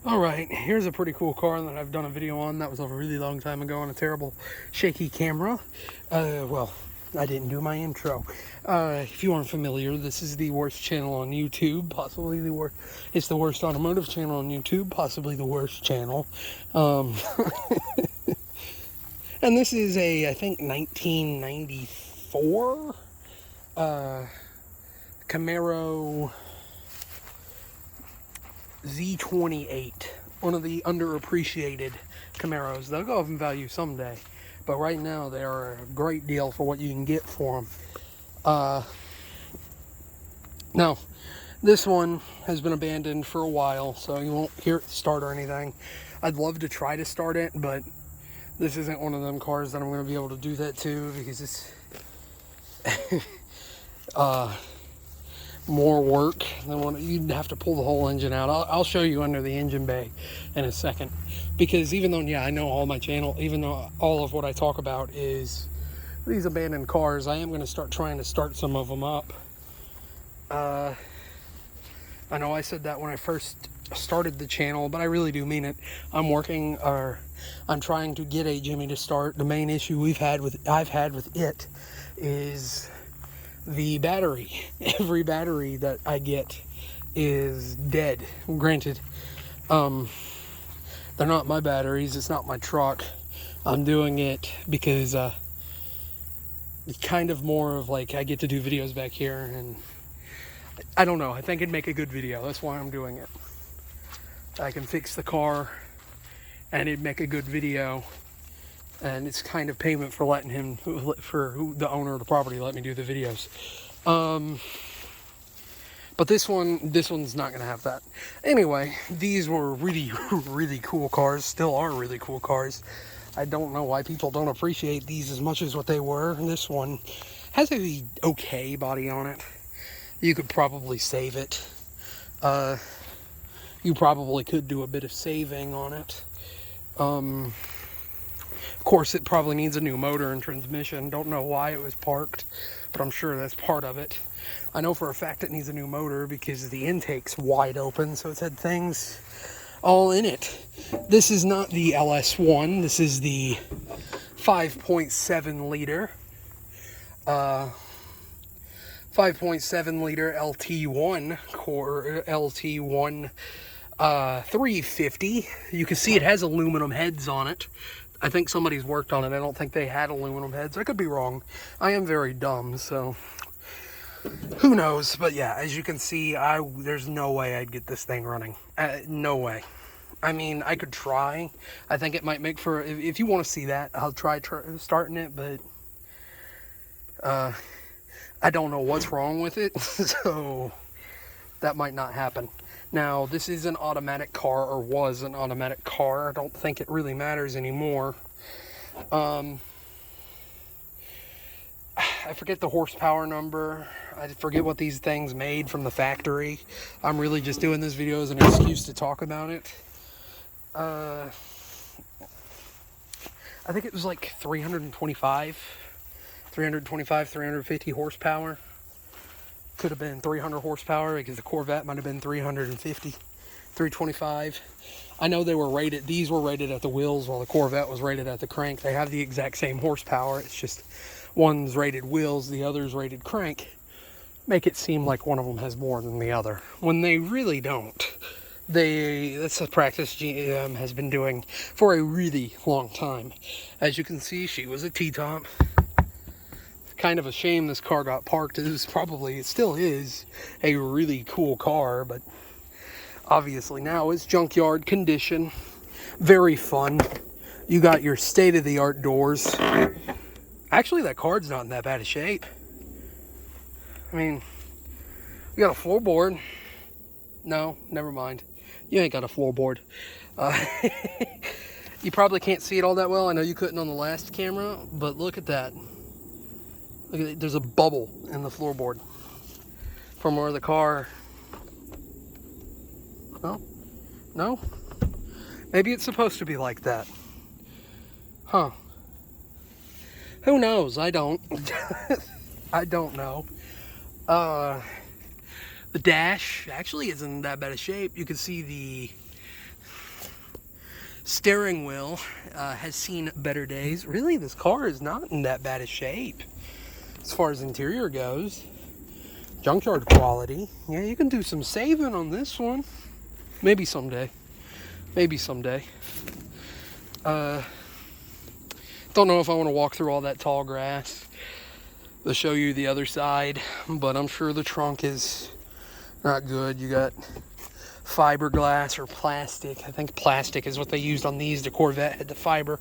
Alright, here's a pretty cool car that I've done a video on. That was a really long time ago on a terrible shaky camera. Well, I didn't do my intro. If you aren't familiar, this is the worst channel on YouTube, possibly the worst. It's the worst automotive channel on YouTube, possibly the worst channel. And this is a, I think, 1994 Camaro Z28, one of the underappreciated Camaros. They'll go up in value someday, but right now they are a great deal for what you can get for them. Now, this one has been abandoned for a while, so you won't hear it start or anything. I'd love to try to start it, but this isn't one of them cars that I'm going to be able to do that to, because it's more work than what you'd have to pull the whole engine out. I'll show you under the engine bay in a second, because even though, yeah, I know all my channel, even though all of what I talk about is these abandoned cars, I am going to start trying to start some of them up. I know I said that when I first started the channel, but I really do mean it. I'm trying to get a Jimmy to start. The main issue I've had with it is the battery. Every battery that I get is dead. Granted, they're not my batteries, it's not my truck. I'm doing it because it's kind of more of like I get to do videos back here, and I don't know, I think it'd make a good video. That's why I'm doing it. I can fix the car and it'd make a good video, and it's kind of payment for letting him, the owner of the property, let me do the videos. But this one's not gonna have that. Anyway, these were really, really cool cars. Still are really cool cars. I don't know why people don't appreciate these as much as what they were. And this one has a okay body on it. You could probably save it. You probably could do a bit of saving on it. Of course, it probably needs a new motor and transmission. Don't know why it was parked, but I'm sure that's part of it. I know for a fact it needs a new motor because the intake's wide open, so it's had things all in it. This is not the LS1. This is the 5.7 liter. 5.7 liter LT1 core, LT1 350. You can see it has aluminum heads on it. I think somebody's worked on it. I don't think they had aluminum heads. I could be wrong. I am very dumb, so who knows. But yeah, as you can see, there's no way I'd get this thing running. No way. I mean, I could try. I think it might make for, if you want to see that, I'll try starting it, but I don't know what's wrong with it, so that might not happen. Now, this is an automatic car, or was an automatic car. I don't think it really matters anymore. I forget the horsepower number. I forget what these things made from the factory. I'm really just doing this video as an excuse to talk about it. I think it was like 350 horsepower. Could have been 300 horsepower because the Corvette might have been 350, 325. I know they were rated, these were rated at the wheels while the Corvette was rated at the crank. They have the exact same horsepower. It's just one's rated wheels, the other's rated crank. Make it seem like one of them has more than the other, when they really don't. That's a practice GM has been doing for a really long time. As you can see, she was a T-top. Kind of a shame this car got parked. It still is a really cool car, but obviously now it's junkyard condition. Very fun. You got your state-of-the-art doors. Actually, that car's not in that bad a shape. I mean, you got a floorboard. No, never mind. You ain't got a floorboard. You probably can't see it all that well. I know you couldn't on the last camera, but look at that. Look at it, there's a bubble in the floorboard from where the car, no, maybe it's supposed to be like that. Huh. Who knows? I don't. I don't know. The dash actually isn't in that bad a shape. You can see Steering wheel has seen better days. Really, this car is not in that bad a shape as far as interior goes. Junkyard quality. Yeah, you can do some saving on this one. Maybe someday. Maybe someday. Don't know if I want to walk through all that tall grass to show you the other side, but I'm sure the trunk is not good. You got fiberglass or plastic. I think plastic is what they used on these. The Corvette had the fiber.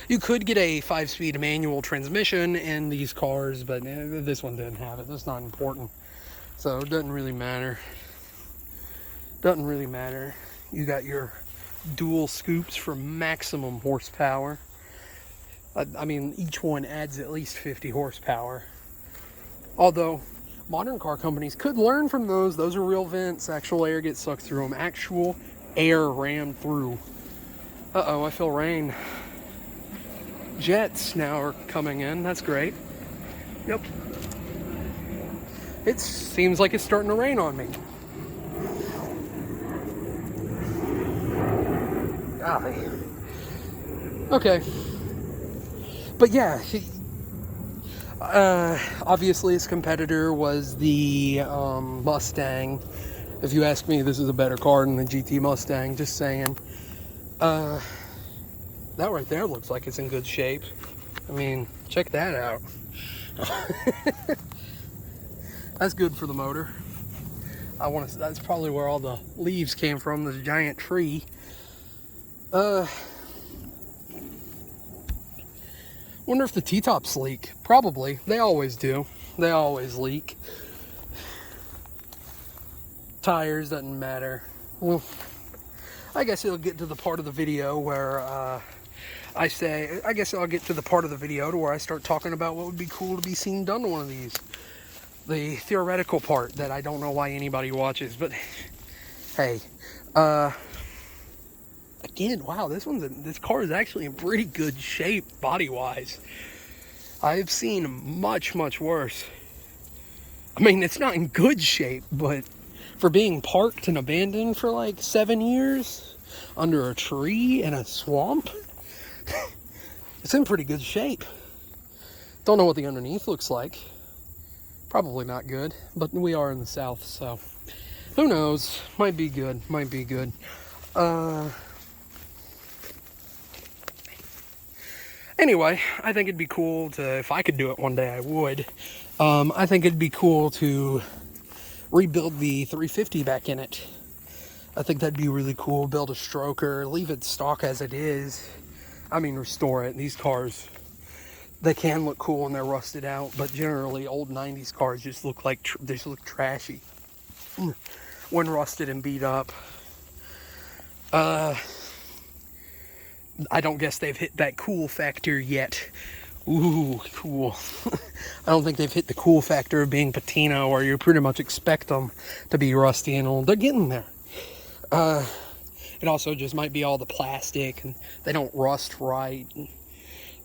You could get a 5-speed manual transmission in these cars, but this one didn't have it. That's not important. So it doesn't really matter. Doesn't really matter. You got your dual scoops for maximum horsepower. I mean, each one adds at least 50 horsepower. Although, modern car companies could learn from those. Those are real vents. Actual air gets sucked through them. Actual air rammed through. Uh-oh, I feel rain. Jets now are coming in. That's great. Yep. It seems like it's starting to rain on me. Golly. Okay. But yeah, obviously his competitor was the Mustang. If you ask me, this is a better car than the GT Mustang, just saying. That right there looks like it's in good shape. I mean, check that out. That's good for the motor. That's probably where all the leaves came from, this giant tree. Wonder if the T-tops leak. Probably. They always do. They always leak. Tires, doesn't matter. Well, I guess it'll get to the part of the video where I guess I'll get to the part of the video to where I start talking about what would be cool to be seen done to one of these. The theoretical part that I don't know why anybody watches, but hey, again, wow, this car is actually in pretty good shape body-wise. I've seen much, much worse. I mean, it's not in good shape, but for being parked and abandoned for like 7 years under a tree in a swamp, it's in pretty good shape. Don't know what the underneath looks like. Probably not good, but we are in the South, so who knows? Might be good, might be good. Anyway, I think it'd be cool to, if I could do it one day, I would. I think it'd be cool to rebuild the 350 back in it. I think that'd be really cool. Build a stroker, leave it stock as it is. I mean, restore it. These cars, they can look cool when they're rusted out, but generally old 90s cars just look like, they just look trashy when rusted and beat up. I don't guess they've hit that cool factor yet. Ooh, cool. I don't think they've hit the cool factor of being patina, where you pretty much expect them to be rusty and old. They're getting there. It also just might be all the plastic, and they don't rust right.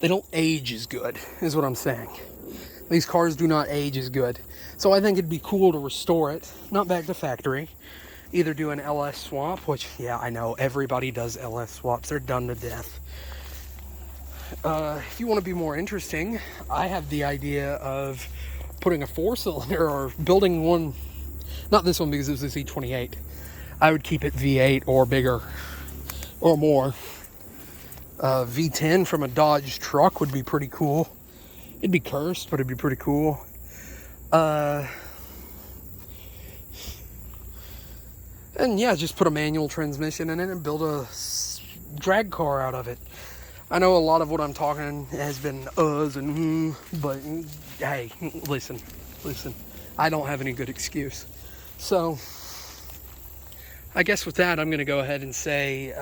They don't age as good, is what I'm saying. These cars do not age as good. So I think it'd be cool to restore it, not back to factory. Either do an LS swap, which, yeah, I know, everybody does LS swaps. They're done to death. If you want to be more interesting, I have the idea of putting a 4-cylinder or building one, not this one because it's a Z28. I would keep it V8 or bigger or more. V10 from a Dodge truck would be pretty cool. It'd be cursed, but it'd be pretty cool. And yeah, just put a manual transmission in it and build a drag car out of it. I know a lot of what I'm talking has been uhs and but hey, listen. I don't have any good excuse. So, I guess with that, I'm going to go ahead and say,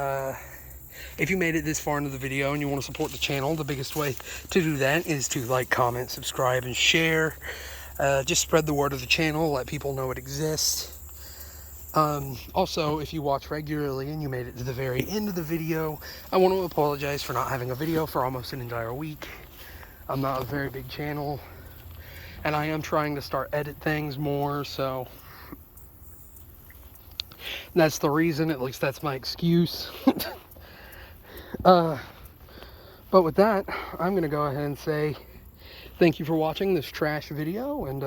if you made it this far into the video and you want to support the channel, the biggest way to do that is to like, comment, subscribe, and share. Just spread the word of the channel, let people know it exists. Also, if you watch regularly and you made it to the very end of the video, I want to apologize for not having a video for almost an entire week. I'm not a very big channel, and I am trying to start edit things more, so That's the reason, at least that's my excuse. But with that, I'm going to go ahead and say thank you for watching this trash video, and